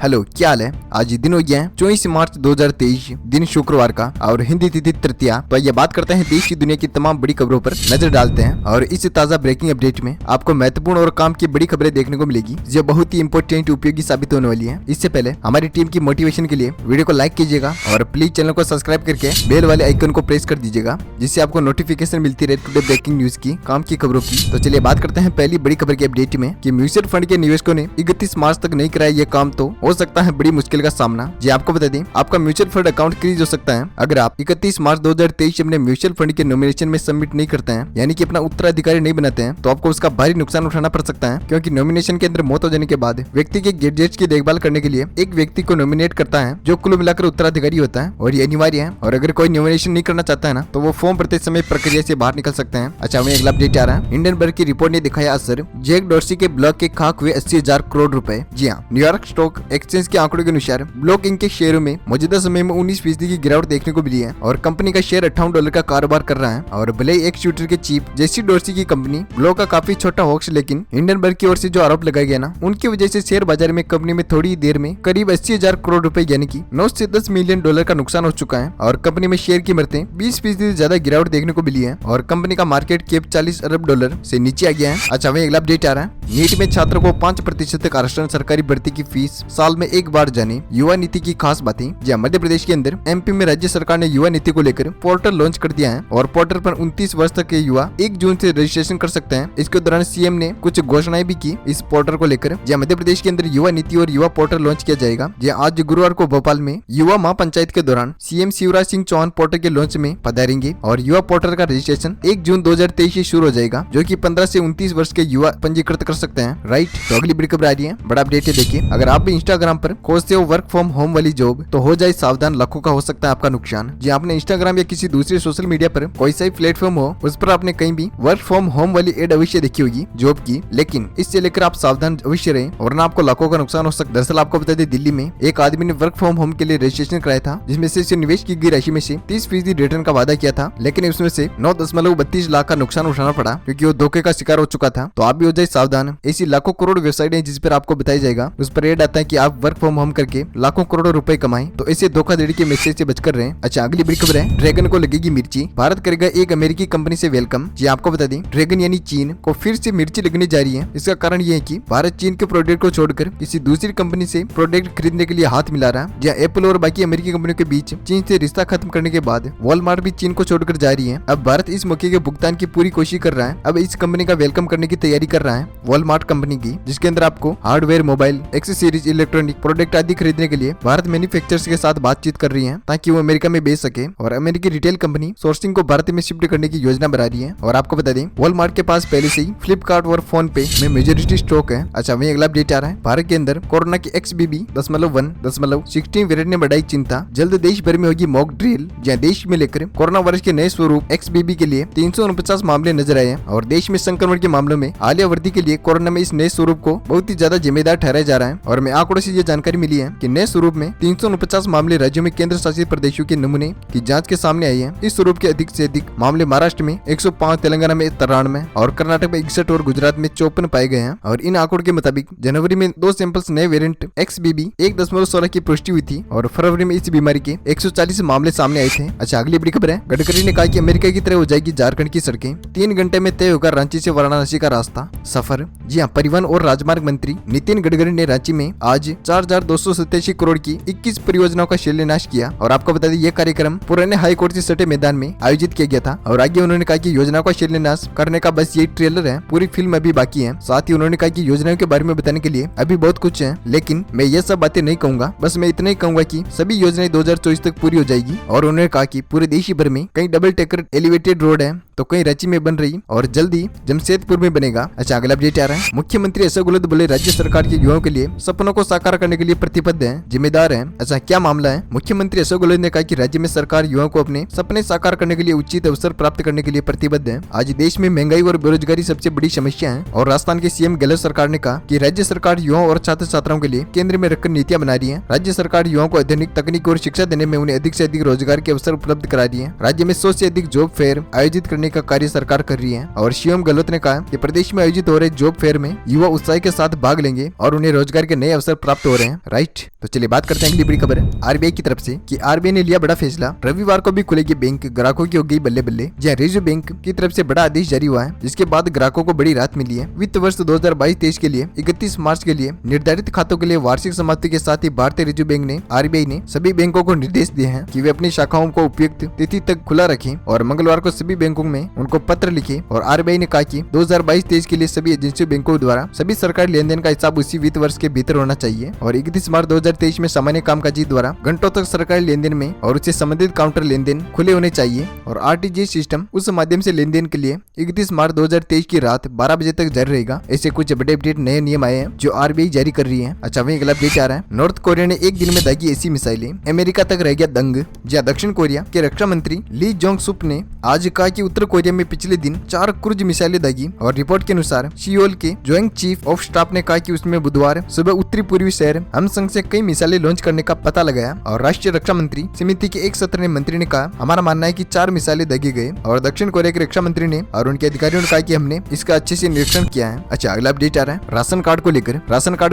Hello, क्या हाल है। आज दिन हो गया है 24 मार्च 2023, दिन शुक्रवार का और हिंदी तिथि तृतीया। तो ये बात करते हैं देश की दुनिया की तमाम बड़ी खबरों पर नजर डालते हैं और इस ताजा ब्रेकिंग अपडेट में आपको महत्वपूर्ण और काम की बड़ी खबरें देखने को मिलेगी जो बहुत ही इंपॉर्टेंट उपयोगी साबित होने वाली है। इससे पहले हमारी टीम की मोटिवेशन के लिए वीडियो को लाइक कीजिएगा और प्लीज चैनल को सब्सक्राइब करके बेल वाले आइकन को प्रेस कर दीजिएगा, जिससे आपको नोटिफिकेशन मिलती रहे टुडे ब्रेकिंग न्यूज की, काम की खबरों की। तो चलिए बात करते हैं पहली बड़ी खबर की अपडेट में कि म्यूचुअल फंड के निवेशकों ने 31 मार्च तक नहीं कराया ये काम तो हो सकता है बड़ी मुश्किल का सामना। जी आपको बता दें, आपका म्यूचुअल फंड अकाउंट फ्रीज हो सकता है अगर आप 31 मार्च 2023 अपने म्यूचुअल फंड के नॉमिनेशन में सबमिट नहीं करते हैं, यानी कि अपना उत्तराधिकारी नहीं बनाते हैं, तो आपको उसका भारी नुकसान उठाना पड़ सकता है। क्योंकि नॉमिनेशन के अंदर मौत हो जाने के बाद व्यक्ति के गैजेट्स की देखभाल करने के लिए एक व्यक्ति को नॉमिनेट करता है जो कुल मिलाकर उत्तराधिकारी होता है और ये अनिवार्य है। और अगर कोई नॉमिनेशन नहीं करना चाहता है ना, तो वो फॉर्म भरते समय प्रक्रिया से बाहर निकल सकते हैं। अच्छा, वहीं अगला अपडेट आ रहा है। हिंडनबर्ग की रिपोर्ट ने दिखाया असर, जैक डॉर्सी के ब्लॉक के खाक हुए 80,000 करोड़ रुपए। जी हाँ, न्यूयॉर्क स्टॉक एक्सचेंज के आंकड़ों के अनुसार ब्लॉक इंक के शेयरों में मौजूदा समय में 19% की गिरावट देखने को मिली है और कंपनी का शेयर $58 का कारोबार कर रहा है। और भले ही एक शूटर के चीफ जेसी डॉर्सी की कंपनी ब्लॉक का काफी छोटा होक्स, लेकिन हिंडनबर्ग की ओर से जो आरोप लगाया गया ना, उनकी वजह से शेयर बाजार में कंपनी में थोड़ी देर में करीब 80,000 करोड़ रुपए यानी कि 9 से 10 मिलियन डॉलर का नुकसान हो चुका है। और कंपनी में शेयर की कीमतें 20% से ज्यादा गिरावट देखने को मिली है और कंपनी का मार्केट कैप $40 अरब से नीचे आ गया है। अच्छा, वहीं अगला अपडेट आ रहा है। नीट में छात्रों को 5% तक आरक्षण, सरकारी भर्ती की फीस साल में एक बार जाने, युवा नीति की खास बातें। जहाँ मध्य प्रदेश के अंदर एमपी में राज्य सरकार ने युवा नीति को लेकर पोर्टल लॉन्च कर दिया है और पोर्टल पर 29 वर्ष तक के युवा 1 जून से रजिस्ट्रेशन कर सकते हैं। इसके दौरान सीएम ने कुछ घोषणाएं भी की इस पोर्टल को लेकर। जहाँ मध्य प्रदेश के अंदर युवा नीति और युवा पोर्टल लॉन्च किया जाएगा। जहाँ आज गुरुवार को भोपाल में युवा महापंचायत के दौरान सीएम शिवराज सिंह चौहान पोर्टल के लॉन्च में पधारेंगे और युवा पोर्टल का रजिस्ट्रेशन 1 जून 2023 से शुरू हो जाएगा, जो कि 15 से 29 वर्ष के युवा पंजीकृत कर सकते हैं। राइट, तो अगली बड़ी खबर आ रही है, बड़ा अपडेट है। देखिए, अगर आप भी इंस्टाग्राम पर खोजते हो वर्क फ्रॉम होम वाली जॉब, तो हो जाए सावधान, लाखों का हो सकता है आपका नुकसान। जी आपने इंस्टाग्राम या किसी दूसरे सोशल मीडिया पर कोई सा भी प्लेटफॉर्म हो, उस पर आपने कहीं भी वर्क फ्रॉम होम वाली एड अवश्य देखी होगी जॉब की, लेकिन इससे लेकर आप सावधान अवश्य रहें वरना आपको लाखों का नुकसान हो सकता है। दरअसल आपको बता दें, दिल्ली में एक आदमी ने वर्क फ्रॉम होम के लिए रजिस्ट्रेशन कराया था, जिसमें से निवेश की गई राशि में से 30% रिटर्न का वादा किया था, लेकिन उसमें से 9.32 लाख का नुकसान उठाना पड़ा क्योंकि वो धोखे का शिकार हो चुका था। तो आप भी हो जाए सावधान। ऐसी लाखों करोड़ वेबसाइट है जिस पर आपको बताया जाएगा, उस पर एड आता है कि आप वर्क फ्रॉम होम करके लाखों करोड़ों रुपए कमाएं, तो ऐसे धोखाधड़ी के मैसेज से बचकर रहें। अच्छा, अगली बड़ी खबर है, ड्रैगन को लगेगी मिर्ची, भारत करेगा एक अमेरिकी कंपनी से वेलकम। जी आपको बता दें, ड्रैगन यानी चीन को फिर से मिर्ची लगने जा रही है। इसका कारण ये है कि भारत चीन के प्रोडक्ट को छोड़कर किसी दूसरी कंपनी से प्रोडक्ट खरीदने के लिए हाथ मिला रहा है। जहाँ एप्पल और बाकी अमेरिकी कंपनियों के बीच चीन से रिश्ता खत्म करने के बाद वॉलमार्ट भी चीन को छोड़कर जा रही है। अब भारत इस मौके के भुगतान की पूरी कोशिश कर रहा है। अब इस कंपनी का वेलकम करने की तैयारी कर रहा है वॉलमार्ट कंपनी की, जिसके अंदर आपको hardware, mobile, accessories, electronic product आदि खरीदने के लिए भारत मैन्युफैक्चरर्स के साथ बातचीत कर रही है ताकि वो अमेरिका में बेच सके। और अमेरिकी रिटेल कंपनी सोर्सिंग को भारत में शिफ्ट करने की योजना बना रही है। और आपको बता दें, वॉलमार्ट के पास पहले से ही फ्लिपकार्ट और फोन पे में मेजॉरिटी स्टॉक है। अच्छा, वहीं अगला अपडेट आ रहा है, भारत के अंदर कोरोना की XBB.1.16 वेरिएंट ने बढ़ाई चिंता, जल्द देश भर में होगी मॉक ड्रिल। जहाँ देश में लेकर कोरोना वायरस के नए स्वरूप XBB के लिए 349 मामले नजर आए हैं और देश में संक्रमण के मामलों में आलिया वर्दी के लिए कोरोना में इस नए स्वरूप को बहुत ही ज्यादा जिम्मेदार ठहराया जा रहा है। और मैं आंकड़ों से ये जानकारी मिली है कि नए स्वरूप में 349 मामले राज्यों में केंद्र शासित प्रदेशों के नमूने की जांच के सामने आई है। इस स्वरूप के अधिक से अधिक मामले महाराष्ट्र में 105, तेलंगाना में 93 और कर्नाटक में 61 और गुजरात में 54 पाए गए हैं। और इन आंकड़ों के मुताबिक जनवरी में 2 सैंपल्स नए वेरिएंट XBB 1.16 की पुष्टि हुई थी और फरवरी में इस बीमारी के 140 मामले सामने आए थे। अच्छा, अगली बड़ी खबर है, गडकरी ने कहा कि अमेरिका की तरह हो जाएगी झारखंड की सड़कें, 3 घंटे में तय होगा रांची से वाराणसी का रास्ता सफर। जी हाँ, परिवहन और राजमार्ग मंत्री नितिन गडकरी ने रांची में आज 4,287 करोड़ की 21 परियोजनाओं का शिलान्यास किया। और आपको बता दें, यह कार्यक्रम पुराने हाई कोर्ट से सटे मैदान में आयोजित किया गया था। और आगे उन्होंने कहा कि योजना का शिलान्यास करने का बस यही ट्रेलर है, पूरी फिल्म अभी बाकी है। साथ ही उन्होंने कहा कि योजनाओं के बारे में बताने के लिए अभी बहुत कुछ है, लेकिन मैं ये सब बातें नहीं कहूंगा, बस मैं इतना ही कहूंगा कि सभी योजनाएं 2024 तक पूरी हो जाएगी। और उन्होंने कहा कि पूरे देश भर में कई डबल टेकर एलिवेटेड रोड है, तो कहीं रांची में बन रही और जल्दी जमशेदपुर में बनेगा। अच्छा, अगला अपडेट आ रहा है, मुख्यमंत्री अशोक गहलोत बोले राज्य सरकार के युवाओं के लिए सपनों को साकार करने के लिए प्रतिबद्ध है, जिम्मेदार है। अच्छा, क्या मामला है? मुख्यमंत्री अशोक गहलोत ने कहा कि राज्य में सरकार युवाओं को अपने सपने साकार करने के लिए उचित अवसर प्राप्त करने के लिए प्रतिबद्ध है। आज देश में महंगाई और बेरोजगारी सबसे बड़ी समस्या है और राजस्थान के सीएम गहलोत सरकार ने कहा कि राज्य सरकार युवाओं और छात्र छात्राओं के लिए केंद्र में रखकर नीतियां बना रही है। राज्य सरकार युवाओं को आधुनिक तकनीक और शिक्षा देने में उन्हें अधिक से अधिक रोजगार के अवसर उपलब्ध करा रही है। राज्य में 100 से अधिक जॉब फेयर आयोजित करने का कार्य सरकार कर रही है। और सीएम गहलोत ने कहा कि प्रदेश में आयोजित हो रहे जॉब फेयर में युवा उत्साह के साथ भाग लेंगे और उन्हें रोजगार के नए अवसर प्राप्त प्राप्त हो रहे हैं, राइट। तो चलिए बात करते हैं अगली बड़ी खबर आरबीआई की तरफ से कि आरबीआई ने लिया बड़ा फैसला, रविवार को भी खुलेगी बैंक, ग्राहकों की हो गई बल्ले बल्ले। जहाँ रिजर्व बैंक की तरफ से बड़ा आदेश जारी हुआ है, जिसके बाद ग्राहकों को बड़ी राहत मिली है। वित्त वर्ष 2022-23 के लिए 31 मार्च के लिए निर्धारित खातों के लिए वार्षिक समाप्ति के साथ ही भारतीय रिजर्व बैंक ने आरबीआई ने सभी बैंकों को निर्देश दिए हैं कि वे अपनी शाखाओं को उपयुक्त तिथि तक खुला रखें और मंगलवार को सभी बैंकों में उनको पत्र लिखे। और आरबीआई ने कहा कि 2022-23 के लिए सभी एजेंसियों बैंकों द्वारा सभी सरकारी लेन देन का हिसाब उसी वित्त वर्ष के भीतर होना चाहिए। और 31 मार्च 2023 में सामान्य कामकाजी द्वारा घंटों तक सरकारी लेन देन में और उससे संबंधित काउंटर लेन देन खुले होने चाहिए। और आरटीजीएस सिस्टम उस माध्यम से लेन देन के लिए 31 मार्च 2023 की रात 12 बजे तक जारी रहेगा। ऐसे कुछ बड़े अपडेट नए नियम आए हैं जो आरबीआई जारी कर रही है। अच्छा, वही अगला अपडेट आ रहा है, नॉर्थ कोरिया ने एक दिन में दागी ऐसी मिसाइलें, अमेरिका तक रह गया दंग। जहाँ दक्षिण कोरिया के रक्षा मंत्री ली जोंग सुप ने आज कहा कि उत्तर कोरिया में पिछले दिन 4 क्रूज मिसाइलें दागी। और रिपोर्ट के अनुसार सियोल के ज्वाइंट चीफ ऑफ स्टाफ ने कहा कि उसमें बुधवार सुबह उत्तरी पूर्वी शहर हमसंग से कई मिसाइलें लॉन्च करने का पता लगाया। और राष्ट्रीय रक्षा मंत्री समिति के एक सत्र में मंत्री ने कहा, हमारा मानना है कि 4 मिसाइलें दागी गए। और दक्षिण कोरिया के रक्षा मंत्री ने और उनके अधिकारियों ने कहा कि हमने इसका अच्छे से निरीक्षण किया है। अच्छा, अगला अपडेट आ रहा है, राशन कार्ड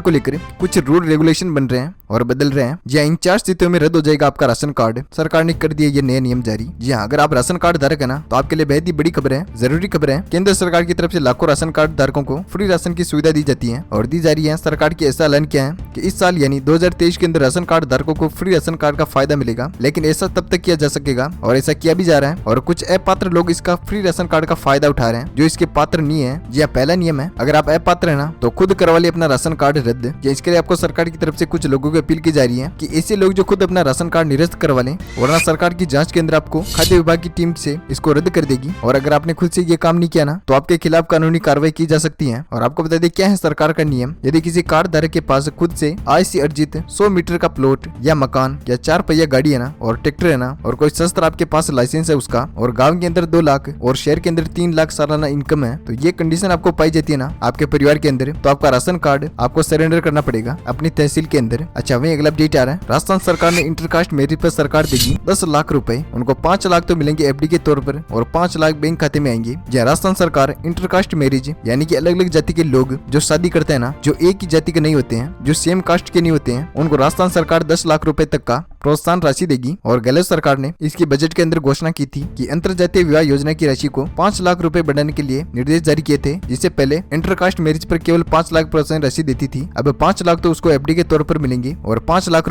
को लेकर कुछ रूल रेगुलेशन बन रहे हैं और बदल रहे हैं। जी हाँ, इन 4 स्थितियों में रद्द हो जाएगा आपका राशन कार्ड। सरकार ने कर दिए ये नए नियम जारी। जी हाँ, अगर आप राशन कार्ड धारक है ना, तो आपके लिए बेहद ही बड़ी खबर है, जरूरी खबर है। केंद्र सरकार की तरफ से लाखों राशन कार्ड धारकों को फ्री राशन की सुविधा दी जाती है और दी जा रही है। सरकार की ऐसा ऐलान किया है कि इस साल यानी 2023 के अंदर राशन कार्ड धारकों को फ्री राशन कार्ड का फायदा मिलेगा। लेकिन ऐसा तब तक किया जा सकेगा और ऐसा किया भी जा रहा है। और कुछ अपात्र लोग इसका फ्री राशन कार्ड का फायदा उठा रहे हैं जो इसके पात्र नहीं है। जी हाँ, पहला नियम है, अगर आप अपात्र है ना, तो खुद करवा लिए अपना राशन कार्ड रद्द। इसके लिए आपको सरकार की तरफ से कुछ लोगों की अपील की जा रही है कि ऐसे लोग जो खुद अपना राशन कार्ड निरस्त करवा लें, वरना सरकार की जांच के अंदर आपको खाद्य विभाग की टीम से इसको रद्द कर देगी। और अगर आपने खुद से ये काम नहीं किया ना, तो आपके खिलाफ कानूनी कार्रवाई की जा सकती है। और आपको बता दें क्या है सरकार का नियम, यदि किसी कार्ड धारक के पास खुद से आय से अर्जित 100 मीटर का प्लॉट या मकान या 4 पहिया गाड़ी है ना, और ट्रैक्टर है ना, और कोई शस्त्र आपके पास लाइसेंस है उसका, और गाँव के अंदर 2 लाख और शहर के अंदर 3 लाख सालाना इनकम है, तो ये कंडीशन आपको पाई जाती है ना आपके परिवार के अंदर, तो आपका राशन कार्ड आपको सरेंडर करना पड़ेगा अपनी तहसील के अंदर। अच्छा, वही अगला अपडेट आ रहा है, राजस्थान सरकार ने इंटरकास्ट मैरिज पर सरकार देगी 10 लाख रुपए। उनको 5 लाख तो मिलेंगे एफडी के तौर पर और 5 लाख बैंक खाते में आएंगे। जहाँ राजस्थान सरकार इंटरकास्ट मैरिज यानी कि अलग अलग जाति के लोग जो शादी करते हैं ना, जो एक ही जाति के नहीं होते हैं, जो सेम कास्ट के नहीं होते हैं, उनको राजस्थान सरकार 10 लाख रुपए तक का प्रोत्साहन राशि देगी। और गहलोत सरकार ने इसकी बजट के अंदर घोषणा की थी कि अंतरजातीय विवाह योजना की राशि को 5 लाख रुपए बढ़ाने के लिए निर्देश जारी किए थे, जिससे पहले इंटरकास्ट मैरिज पर केवल 5 लाख प्रोत्साहन राशि देती थी। अब 5 लाख तो उसको एफडी के तौर पर मिलेंगे और 5 लाख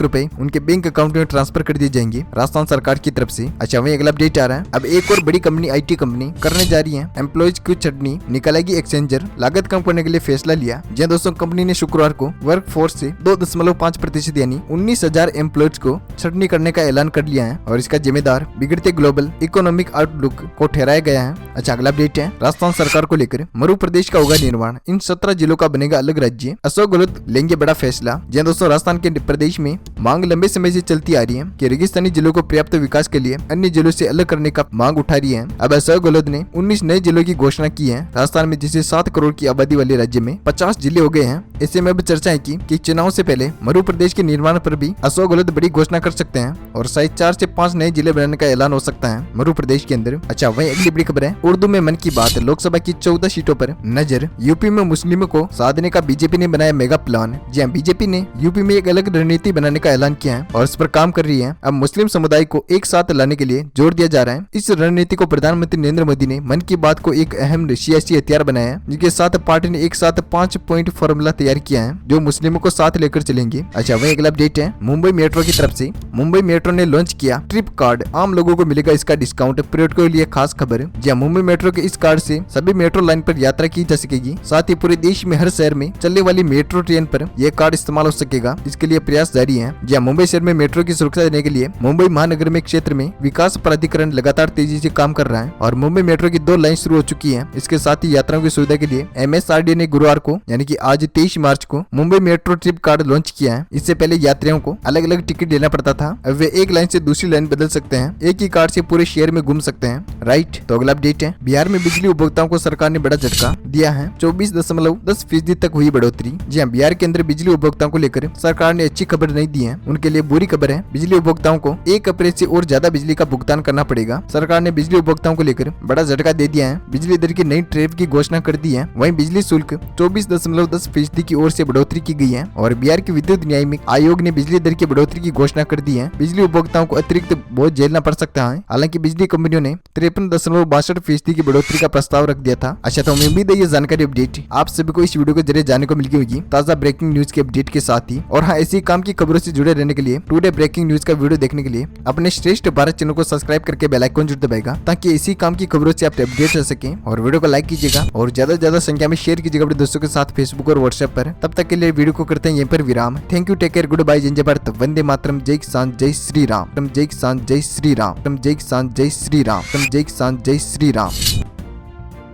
रुपए उनके बैंक अकाउंट में ट्रांसफर कर दिए जाएंगे राजस्थान सरकार की तरफ से। अच्छा, वही अगला अपडेट आ रहा है, अब एक और बड़ी कंपनी आईटी कंपनी करने जा रही है एम्प्लॉयज की छटनी, निकालेगी एक्सचेंजर, लागत कम करने के लिए फैसला लिया। जहाँ दोस्तों कंपनी ने शुक्रवार को वर्क फोर्स से 2.5% यानी 19,000 एम्प्लॉयज को छटनी करने का ऐलान कर लिया है और इसका जिम्मेदार बिगड़ते ग्लोबल इकोनॉमिक आउटलुक को ठहराया गया है। अच्छा, अगला अपडेट है, राजस्थान सरकार को लेकर मरु प्रदेश का होगा निर्माण, इन 17 जिलों का बनेगा अलग राज्य, अशोक गहलोत लेंगे बड़ा फैसला। जहाँ दोस्तों राजस्थान के प्रदेश में मांग लंबे समय से चलती आ रही है कि रेगिस्तानी जिलों को पर्याप्त विकास के लिए अन्य जिलों से अलग करने का मांग उठा रही है। अब अशोक गहलोत ने 19 नए जिलों की घोषणा की है राजस्थान में, जिसे 7 करोड़ की आबादी वाले राज्य में 50 जिले हो गए हैं। ऐसे में अब चर्चा है कि चुनाव से पहले मरु प्रदेश के निर्माण पर भी अशोक गहलोत बड़ी घोषणा कर सकते हैं और शायद 4 से 5 नए जिले बनाने का ऐलान हो सकता है मरु प्रदेश के अंदर। अच्छा, वही अगली बड़ी खबर है, उर्दू में मन की बात, लोकसभा की 14 सीटों पर नजर, यूपी में मुस्लिमों को साधने का बीजेपी ने बनाया मेगा प्लान। जी हाँ, बीजेपी ने यूपी में एक अलग रणनीति बनाने का ऐलान किया है और इस पर काम कर रही है। अब मुस्लिम समुदाय को एक साथ लाने के लिए जोर दिया जा रहा है। इस रणनीति को प्रधानमंत्री नरेंद्र मोदी ने मन की बात को एक अहम सियासी हथियार बनाया है, जिसके साथ पार्टी ने एक साथ 5 पॉइंट फॉर्मूला तैयार किया है जो मुस्लिमों को साथ लेकर चलेंगे। अच्छा, वही अगला अपडेट है, मुंबई मेट्रो की तरफ से मुंबई मेट्रो ने लॉन्च किया ट्रिप कार्ड, आम लोगों को मिलेगा इसका डिस्काउंट, पर्यटकों के लिए खास खबर। जहाँ मुंबई मेट्रो के इस कार्ड से सभी मेट्रो लाइन पर यात्रा की जा सकेगी, साथ ही पूरे देश में हर शहर में चलने वाली मेट्रो ट्रेन पर यह कार्ड इस्तेमाल हो सकेगा। इसके लिए प्रयास जारी है। जहाँ मुंबई शहर में मेट्रो की सुरक्षा देने के लिए मुंबई महानगर में क्षेत्र में विकास प्राधिकरण लगातार तेजी से काम कर रहा है और मुंबई मेट्रो की 2 लाइन शुरू हो चुकी है। इसके साथ ही यात्रियों की सुविधा के लिए MSRDA ने गुरुवार को यानी कि आज 23 मार्च को Mumbai metro trip card launch किया है। इससे पहले यात्रियों को अलग अलग टिकट लेना पड़ता था, अब वे एक लाइन से दूसरी लाइन बदल सकते हैं, एक ही कार्ड से पूरे शहर में घूम सकते हैं, राइट। तो अगला अपडेट है, बिहार में बिजली उपभोक्ताओं को सरकार ने बड़ा झटका दिया है, 24.10% तक हुई बढ़ोतरी। जी हाँ, बिहार के अंदर बिजली उपभोक्ताओं को लेकर सरकार ने अच्छी खबर नहीं दी हैं उनके लिए बुरी खबर है। बिजली उपभोक्ताओं को 1 अप्रैल से और ज्यादा बिजली का भुगतान करना पड़ेगा। सरकार ने बिजली उपभोक्ताओं को लेकर बड़ा झटका दे दिया है। बिजली दर की नई टैरिफ की घोषणा कर दी है। वहीं बिजली शुल्क 24.10% की ओर से बढ़ोतरी की गई है और बिहार के विद्युत न्यायिक आयोग ने बिजली दर की बढ़ोतरी की घोषणा कर दी है। बिजली उपभोक्ताओं को अतिरिक्त बोझ झेलना पड़ सकता है। हालांकि बिजली कंपनियों ने 53.62% की बढ़ोतरी का प्रस्ताव रख दिया था। अच्छा, तो उम्मीद है ये जानकारी अपडेट आप सभी को इस वीडियो के जरिए जानने को मिल गई होगी, ताजा ब्रेकिंग न्यूज के अपडेट के साथ ही। और हाँ, ऐसी काम की खबरों से जुड़े रहने के लिए, टुडे ब्रेकिंग न्यूज का वीडियो देखने के लिए अपने श्रेष्ठ भारत चैनल को सब्सक्राइब करके बेल आइकन जरूर दबाएगा, ताकि इसी काम की खबरों से आप अपडेट रह सके। और वीडियो को लाइक कीजिएगा और ज्यादा से ज्यादा संख्या में शेयर कीजिएगा अपने दोस्तों के साथ फेसबुक और व्हाट्सएप पर। तब तक के लिए वीडियो को करते हैं यहीं पर विराम। Thank you, take care, good bye, जय भारत, वंदे मातरम, जय किसान, जय श्री राम, जय किसान, जय श्री राम, जय किसान, जय श्री राम, जय किसान, जय श्री राम।